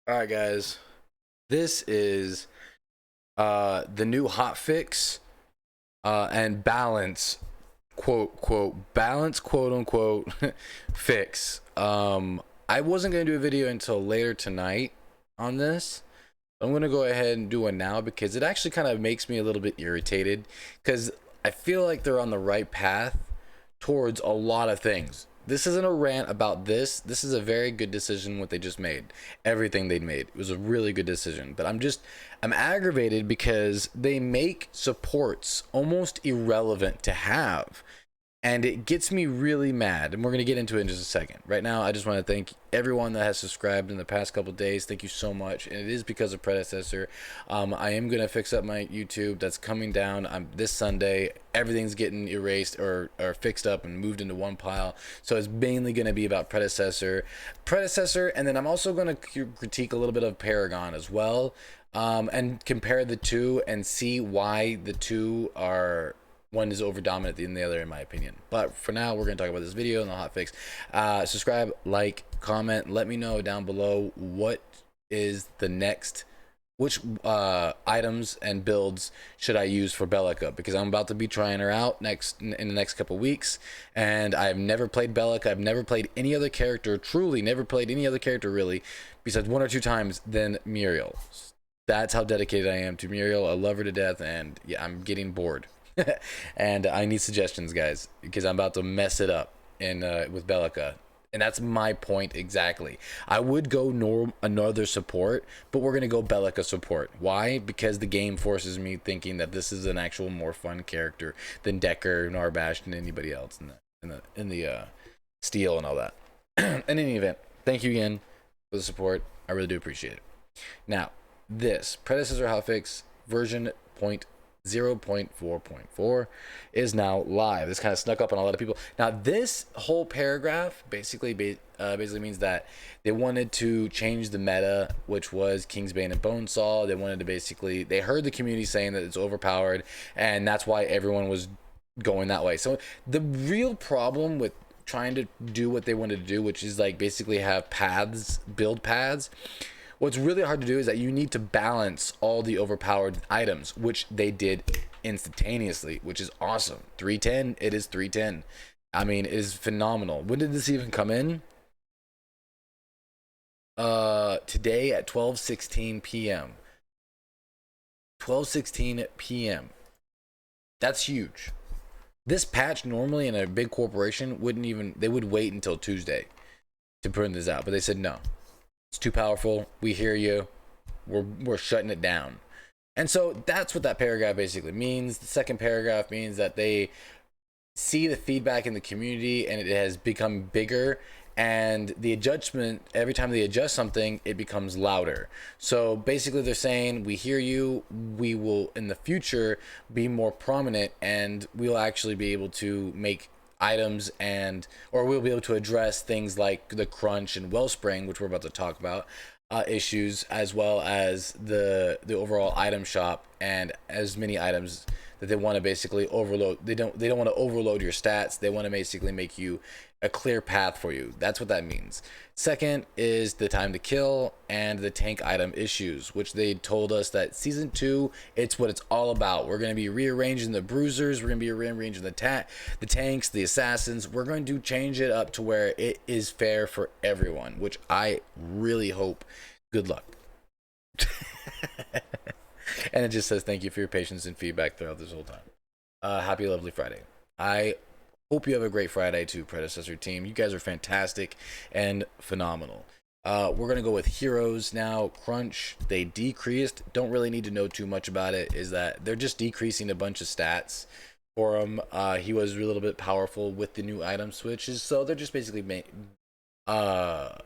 All right, guys. This is the new hotfix and balance, balance, quote unquote, fix. I wasn't gonna do a video until later tonight on this. I'm gonna go ahead and do one now because it actually kind of makes me a little bit irritated because I feel like they're on the right path towards a lot of things. This isn't a rant about this. This is a very good decision what they just made. Everything they made. It was a really good decision. But I'm aggravated because they make supports almost irrelevant to have. And it gets me really mad, and we're going to get into it in just a second. Right now, I just want to thank everyone that has subscribed in the past couple days. Thank you so much, and it is because of Predecessor. I am going to fix up my YouTube. That's coming down this Sunday. Everything's getting erased or fixed up and moved into one pile, so it's mainly going to be about Predecessor, and then I'm also going to critique a little bit of Paragon as well, and compare the two and see why the two are... one is over dominant than the other, in my opinion. But for now, we're going to talk about this video and the hotfix. Subscribe, like, comment. Let me know down below what is the next, which items and builds should I use for Bellica, because I'm about to be trying her out in the next couple weeks, and I've never played Bellica. I've never played any other character, truly never played any other character really, besides one or two times, than Muriel. That's how dedicated I am to Muriel. I love her to death, and yeah, I'm getting bored. And I need suggestions, guys, because I'm about to mess it up with Bellica, and that's my point exactly. I would go another support, but we're gonna go Bellica support. Why? Because the game forces me thinking that this is an actual more fun character than Decker, Narbash, and anybody else in the steel and all that. In any event, thank you again for the support. I really do appreciate it. Now, this Predecessor hotfix version 0.4.4 is now live. This kind of snuck up on a lot of people. Now, this whole paragraph basically means that they wanted to change the meta, which was Kingsbane and Bonesaw. They wanted to they heard the community saying that it's overpowered, and that's why everyone was going that way. So the real problem with trying to do what they wanted to do, which is like basically have build paths, what's really hard to do is that you need to balance all the overpowered items, which they did instantaneously, which is awesome. 310, it is 310. I mean, it is phenomenal. When did this even come in? Today at 12:16 p.m. 12:16 p.m. That's huge. This patch normally in a big corporation they would wait until Tuesday to print this out, but they said no. It's too powerful. We hear you. We're shutting it down. And so that's what that paragraph basically means. The second paragraph means that they see the feedback in the community and it has become bigger, and the adjustment, every time they adjust something, it becomes louder. So basically they're saying, we hear you, we will in the future be more prominent, and we'll actually be able to make items or we'll be able to address things like the crunch and wellspring, which we're about to talk about, issues, as well as the overall item shop, and as many items that they want to basically overload. They don't want to overload your stats. They want to basically make you a clear path for you. That's what that means. Second is the time to kill and the tank item issues, which they told us that season 2, it's what it's all about. We're going to be rearranging the bruisers. We're going to be rearranging the tanks, the assassins. We're going to change it up to where it is fair for everyone, which I really hope. Good luck. And it just says, thank you for your patience and feedback throughout this whole time. Happy lovely Friday. I hope you have a great Friday too, Predecessor team. You guys are fantastic and phenomenal. We're going to go with heroes now. Crunch, they decreased. Don't really need to know too much about it. Is that they're just decreasing a bunch of stats for him. He was a little bit powerful with the new item switches, so they're just basically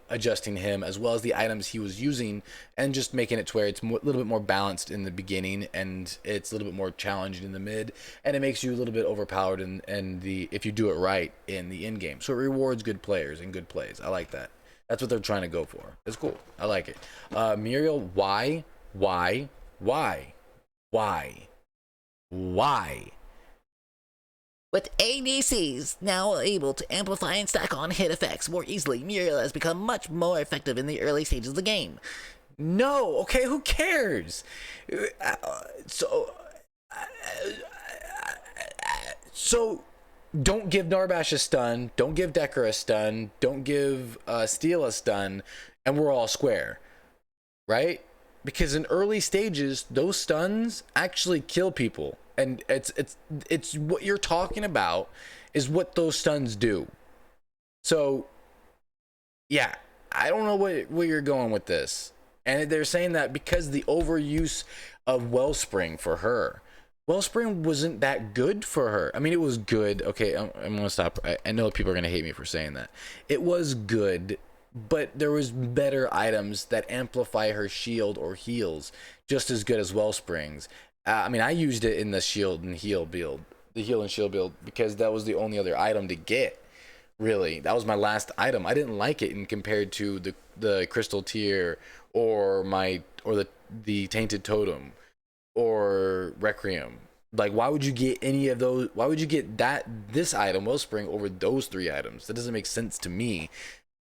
adjusting him as well as the items he was using, and just making it to where it's a little bit more balanced in the beginning, and it's a little bit more challenging in the mid, and it makes you a little bit overpowered if you do it right in the end game. So it rewards good players and good plays. I like that. That's what they're trying to go for. It's cool. I like it. Muriel, why? With ADCs now able to amplify and stack on hit effects more easily, Muriel has become much more effective in the early stages of the game. No, okay, who cares? So, so don't give Narbash a stun. Don't give Decker a stun. Don't give Steel a stun, and we're all square, right? Because in early stages, those stuns actually kill people, and it's what you're talking about is what those stuns do. So, yeah, I don't know where you're going with this. And they're saying that because the overuse of Wellspring for her. Wellspring wasn't that good for her. I mean, it was good. Okay, I'm going to stop. I know people are going to hate me for saying that. It was good, but there was better items that amplify her shield or heals just as good as Wellsprings. I mean, I used it in the shield and heal build, the heal and shield build, because that was the only other item to get. Really, that was my last item. I didn't like it in compared to the crystal tier or the tainted totem or requiem. Like, why would you get any of those? Why would you get this item Wellspring over those three items? That doesn't make sense to me,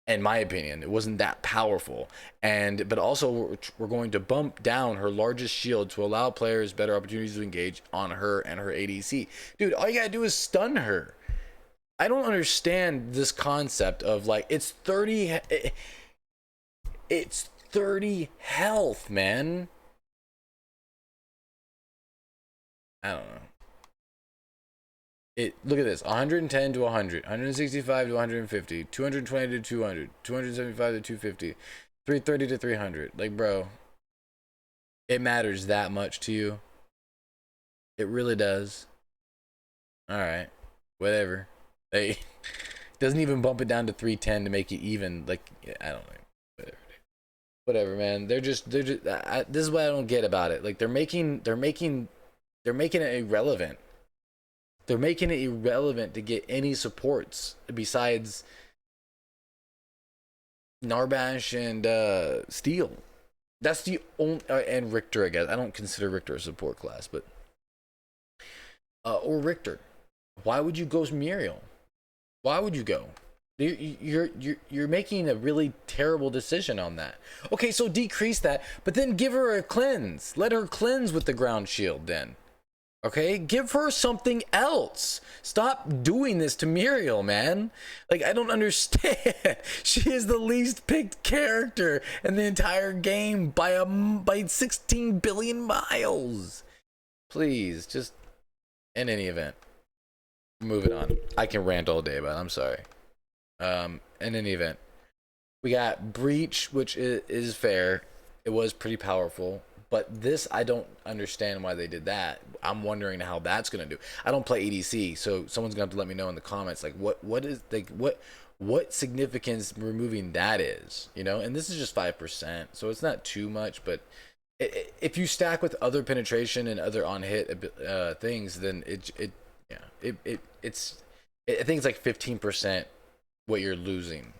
in my opinion. It wasn't that powerful. But also we're going to bump down her largest shield to allow players better opportunities to engage on her and her ADC. Dude, all you gotta do is stun her. I don't understand this concept of like it's 30 health, man. I don't know. Look at this. 110 to 100, 165 to 150, 220 to 200, 275 to 250, 330 to 300. Like, bro, it matters that much to you. It really does. All right. Whatever. Hey, doesn't even bump it down to 310 to make it even. Like, I don't know. Whatever, man. This is what I don't get about it. Like, they're making it irrelevant. They're making it irrelevant to get any supports besides Narbash and Steel. That's the only and Richter, I guess. I don't consider Richter a support class, but or Richter. Why would you go Muriel? Why would you go? You're making a really terrible decision on that. Okay, so decrease that, but then give her a cleanse. Let her cleanse with the ground shield then. Okay, give her something else. Stop doing this to Muriel, man. Like, I don't understand. She is the least picked character in the entire game by 16 billion miles. Please, just in any event, moving on. I can rant all day, but I'm sorry. In any event, we got Breach, which is fair. It was pretty powerful. But this, I don't understand why they did that. I'm wondering how that's gonna do. I don't play EDC, so someone's gonna have to let me know in the comments, like what significance removing that is, you know? And this is just 5%, so it's not too much. But if you stack with other penetration and other on hit things, then I think it's like 15% what you're losing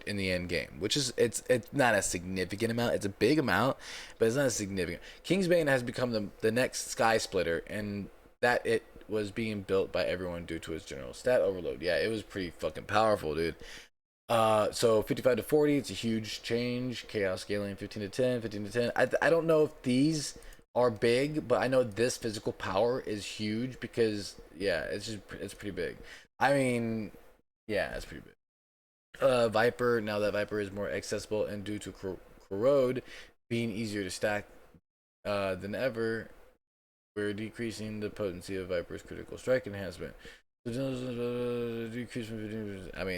in the end game, which is it's not a significant amount. It's a big amount, but it's not significant. Kingsbane has become the next Sky Splitter, and that it was being built by everyone due to its general stat overload. Yeah, it was pretty fucking powerful, dude. So 55 to 40, it's a huge change. Chaos scaling 15 to 10, 15 to 10. I don't know if these are big, but I know this physical power is huge because yeah, it's pretty big. I mean, yeah, it's pretty big. Viper, now that Viper is more accessible and due to corrode being easier to stack than ever, we're decreasing the potency of Viper's critical strike enhancement. I mean,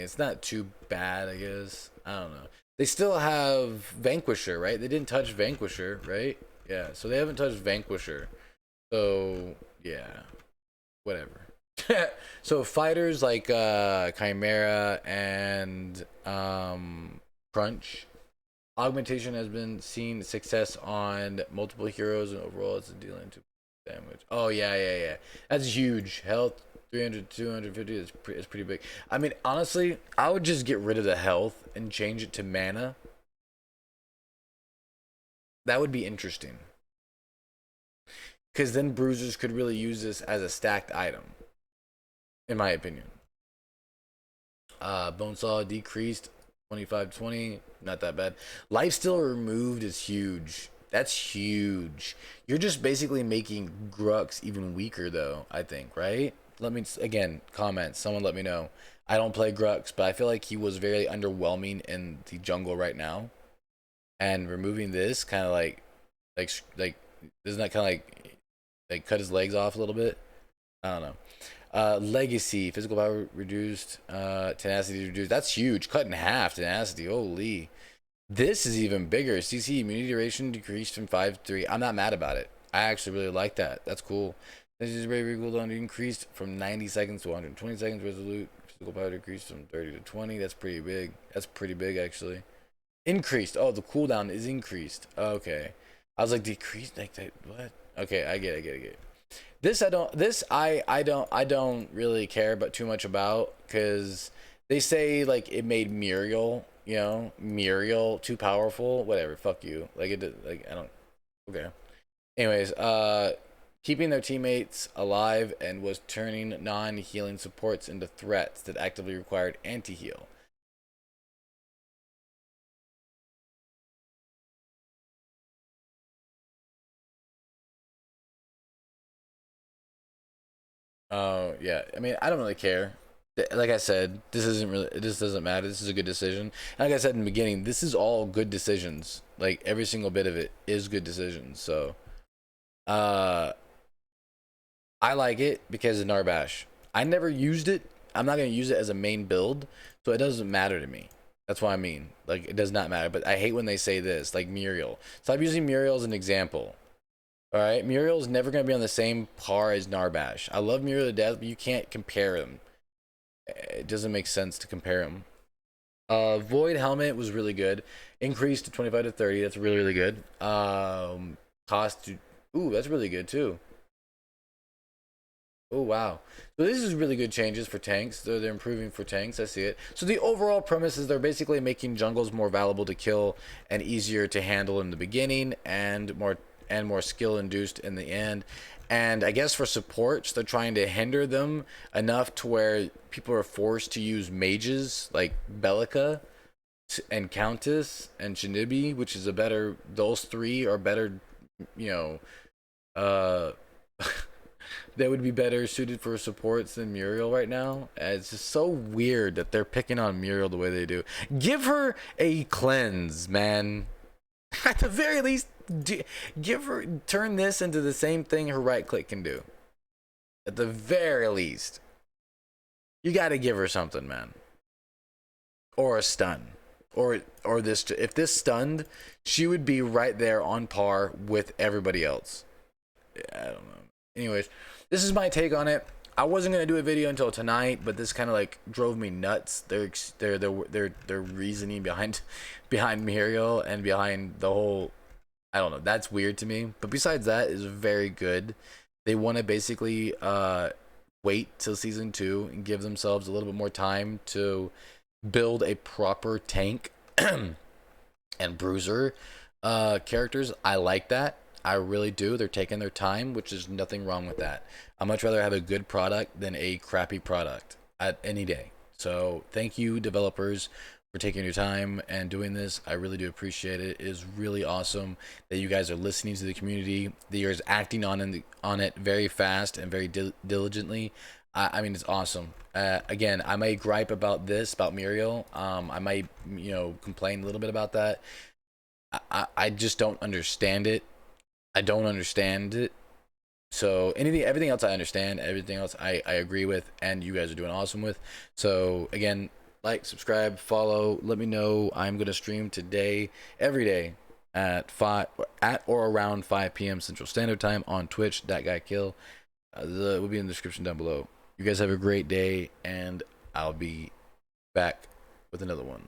it's not too bad, I guess. I don't know. They still have Vanquisher, right? They didn't touch Vanquisher, right? Yeah, so they haven't touched Vanquisher. So, yeah, whatever. So fighters like Chimera and Crunch, augmentation has been seen success on multiple heroes, and overall it's dealing to damage. Oh yeah. That's huge. Health 300, 250 is pretty big. I mean, honestly, I would just get rid of the health and change it to mana. That would be interesting. Because then bruisers could really use this as a stacked item, in my opinion. Bonesaw decreased 25-20, not that bad. Lifesteal removed is huge. That's huge. You're just basically making Grux even weaker, though, I think, right? Let me, again, comment. Someone let me know. I don't play Grux, but I feel like he was very underwhelming in the jungle right now. And removing this kind of like, isn't that kind of like cut his legs off a little bit? I don't know. Legacy, physical power reduced, tenacity reduced. That's huge. Cut in half tenacity. Holy. This is even bigger. CC immunity duration decreased from 5 to 3. I'm not mad about it. I actually really like that. That's cool. This is bravery cooldown increased from 90 seconds to 120 seconds. Resolute physical power decreased from 30 to 20. That's pretty big. That's pretty big actually. Increased. Oh, the cooldown is increased. Okay. I was like decreased like that. What? Okay, I get it. This I don't really care but too much about, because they say like it made Muriel, Muriel too powerful. Whatever, fuck you. Like it, like I don't. Okay. Anyways, keeping their teammates alive and was turning non-healing supports into threats that actively required anti-heal. Oh yeah, I mean I don't really care. Like I said, this isn't really. This doesn't matter. This is a good decision. And like I said in the beginning, this is all good decisions. Like every single bit of it is good decisions. So, uh, I like it because of Narbash. I never used it. I'm not gonna use it as a main build, so it doesn't matter to me. That's what I mean. Like it does not matter. But I hate when they say this, like Muriel. So I'm using Muriel as an example. All right, Muriel's never gonna be on the same par as Narbash. I love Muriel to death, but you can't compare them. It doesn't make sense to compare them. Void helmet was really good. Increased to 25 to 30. That's really really good. Cost to, ooh, that's really good too. Oh wow. So this is really good changes for tanks. They're improving for tanks. I see it. So the overall premise is they're basically making jungles more valuable to kill and easier to handle in the beginning, and more skill induced in the end. And I guess for supports, they're trying to hinder them enough to where people are forced to use mages like Bellica and Countess and Shinibi, which is a better. Those three are better. You know, uh, that would be better suited for supports than Muriel right now. It's just so weird that they're picking on Muriel the way they do. Give her a cleanse, man. At the very least, give her, turn this into the same thing her right click can do. At the very least, you got to give her something, man. Or a stun, or this. If this stunned, she would be right there on par with everybody else. I don't know. Anyways, this is my take on it. I wasn't gonna do a video until tonight, but this kind of like drove me nuts. Their reasoning behind Muriel and behind the whole. I don't know. That's weird to me. But besides that, is very good. They want to basically wait till season 2 and give themselves a little bit more time to build a proper tank and bruiser characters. I like that. I really do. They're taking their time, which is nothing wrong with that. I'd much rather have a good product than a crappy product at any day. So thank you, developers, for taking your time and doing this. I really do appreciate it. It is really awesome that you guys are listening to the community, that you're acting on it very fast and very diligently. I mean, it's awesome. Again, I might gripe about this, about Muriel. I might, complain a little bit about that. I just don't understand it. I don't understand it. So everything else I understand, everything else I agree with, and you guys are doing awesome with. So again, like, subscribe, follow. Let me know. I'm gonna stream today, every day, at or around 5 p.m. Central Standard Time on Twitch. That guy kill. Will be in the description down below. You guys have a great day, and I'll be back with another one.